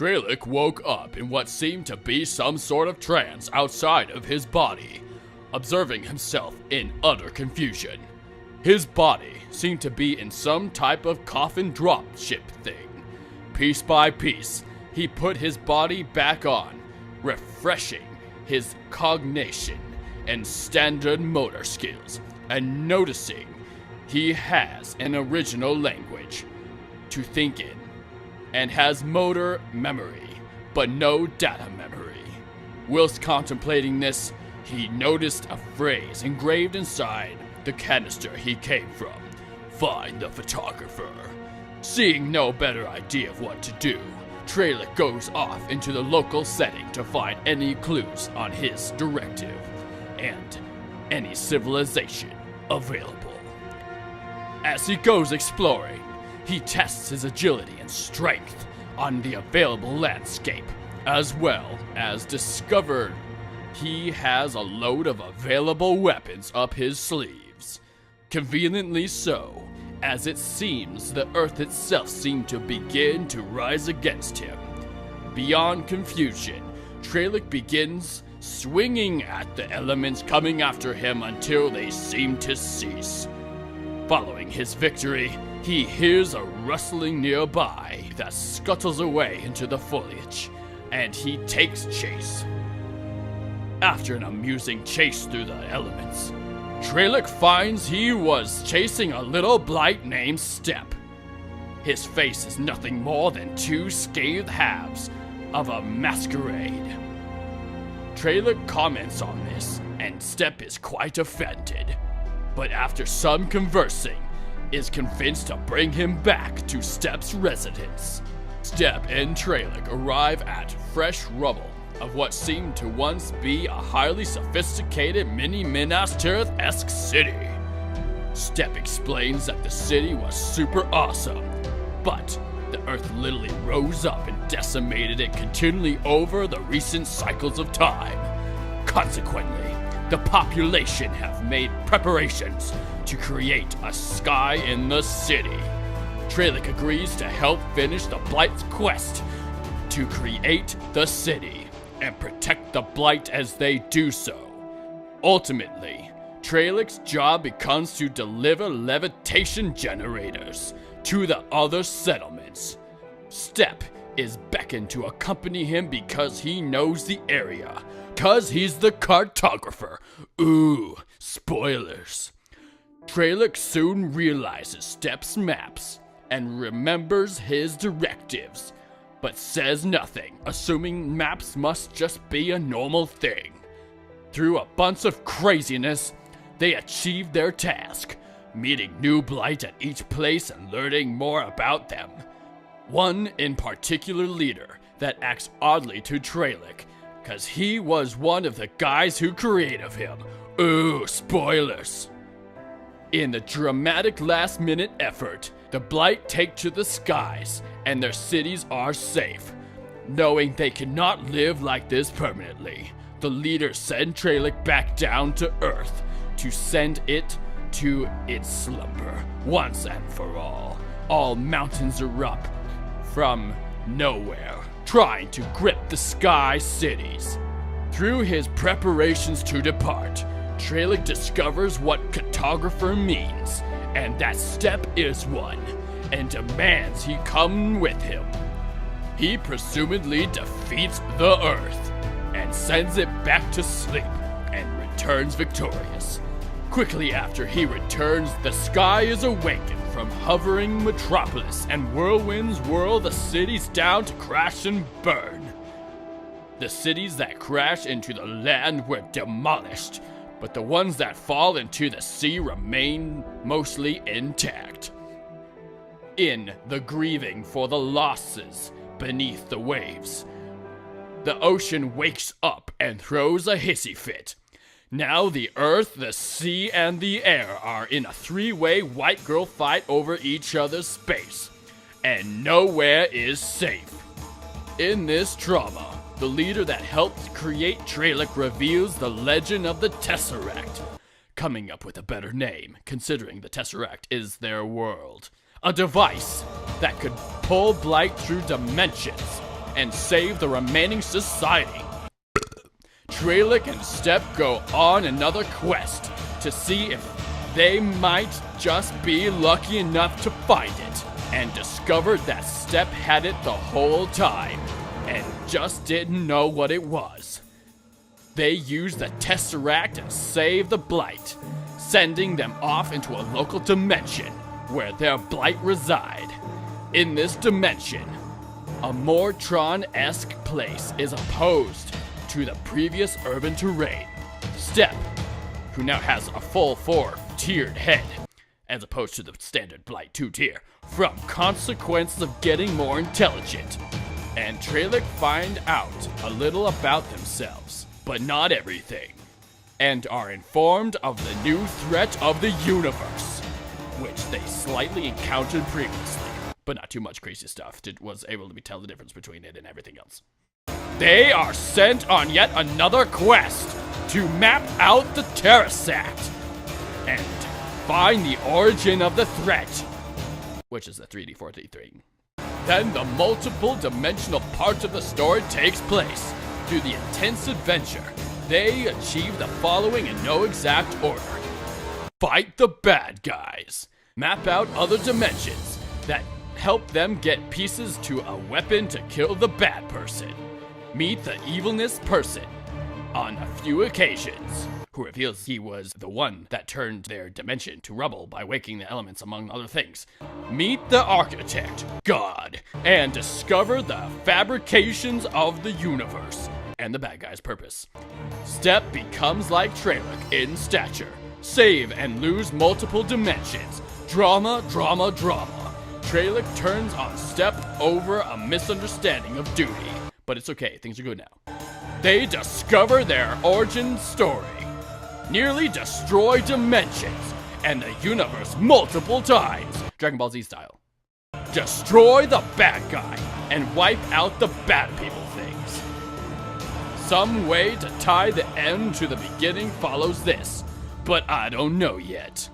Tralick woke up in what seemed to be some sort of trance outside of his body, observing himself in utter confusion. His body seemed to be in some type of coffin drop ship thing. Piece by piece, he put his body back on, refreshing his cognition and standard motor skills, and noticing he has an original language to think in, and has motor memory, but no data memory. Whilst contemplating this, he noticed a phrase engraved inside the canister he came from: "Find the photographer." Seeing no better idea of what to do, Tralick goes off into the local setting to find any clues on his directive and any civilization available. As he goes exploring, he tests his agility and strength on the available landscape, as well as discovered he has a load of available weapons up his sleeves. Conveniently so, as it seems the earth itself seemed to begin to rise against him. Beyond confusion, Tralick begins swinging at the elements coming after him until they seem to cease. Following his victory, he hears a rustling nearby that scuttles away into the foliage, and he takes chase. After an amusing chase through the elements, Tralick finds he was chasing a little blight named Step. His face is nothing more than two scathed halves of a masquerade. Tralick comments on this, and Step is quite offended, but after some conversing, is convinced to bring him back to Step's residence. Step and Tralick arrive at fresh rubble of what seemed to once be a highly sophisticated mini-Minas Tirith-esque city. Step explains that the city was super awesome, but the earth literally rose up and decimated it continually over the recent cycles of time. Consequently, the population have made preparations to create a sky in the city. Tralick agrees to help finish the Blight's quest to create the city and protect the Blight as they do so. Ultimately, Tralick's job becomes to deliver levitation generators to the other settlements. Step is beckoned to accompany him because he knows the area, cause he's the cartographer. Ooh, spoilers. Tralick soon realizes Step's maps and remembers his directives, but says nothing, assuming maps must just be a normal thing. Through a bunch of craziness, they achieve their task, meeting new Blight at each place and learning more about them. One in particular leader that acts oddly to Tralick, cause he was one of the guys who created him. Ooh, spoilers. In the dramatic last-minute effort, the Blight take to the skies, and their cities are safe. Knowing they cannot live like this permanently, the leaders send Tralick back down to Earth to send it to its slumber once and for all. All mountains erupt from nowhere, trying to grip the sky cities. Through his preparations to depart, Tralick discovers what cartographer means, and that Step is one, and demands he come with him. He presumably defeats the Earth, and sends it back to sleep, and returns victorious. Quickly after he returns, the sky is awakened from hovering metropolis, and whirlwinds whirl the cities down to crash and burn. The cities that crash into the land were demolished, but the ones that fall into the sea remain mostly intact. In the grieving for the losses beneath the waves, the ocean wakes up and throws a hissy fit. Now the earth, the sea, and the air are in a three-way white girl fight over each other's space, and nowhere is safe. In this drama, the leader that helped create Tralick reveals the legend of the Tesseract, coming up with a better name, considering the Tesseract is their world. A device that could pull Blight through dimensions and save the remaining society. Treylick and Step go on another quest to see if they might just be lucky enough to find it, and discovered that Step had it the whole time and just didn't know what it was. They use the Tesseract and save the Blight, sending them off into a local dimension where their Blight reside. In this dimension, a more Tron-esque place is opposed to the previous urban terrain. Step, who now has a full 4-tiered head, as opposed to the standard Blight 2-tier, from consequences of getting more intelligent, and Treylick find out a little about themselves, but not everything, and are informed of the new threat of the universe, which they slightly encountered previously, but not too much crazy stuff. Was able to tell the difference between it and everything else. They are sent on yet another quest to map out the Terrasat and find the origin of the threat, which is the 3D 4D3. Then the multiple dimensional part of the story takes place. Through the intense adventure, they achieve the following in no exact order: fight the bad guys, map out other dimensions that help them get pieces to a weapon to kill the bad person, meet the evilness person on a few occasions, who reveals he was the one that turned their dimension to rubble by waking the elements, among other things. Meet the architect, God, and discover the fabrications of the universe and the bad guy's purpose. Step becomes like Treylick in stature, save and lose multiple dimensions. Drama, drama, drama. Treylick turns on Step over a misunderstanding of duty, but it's okay, things are good now. They discover their origin story, nearly destroy dimensions and the universe multiple times, Dragon Ball Z style. Destroy the bad guy and wipe out the bad people things. Some way to tie the end to the beginning follows this, but I don't know yet.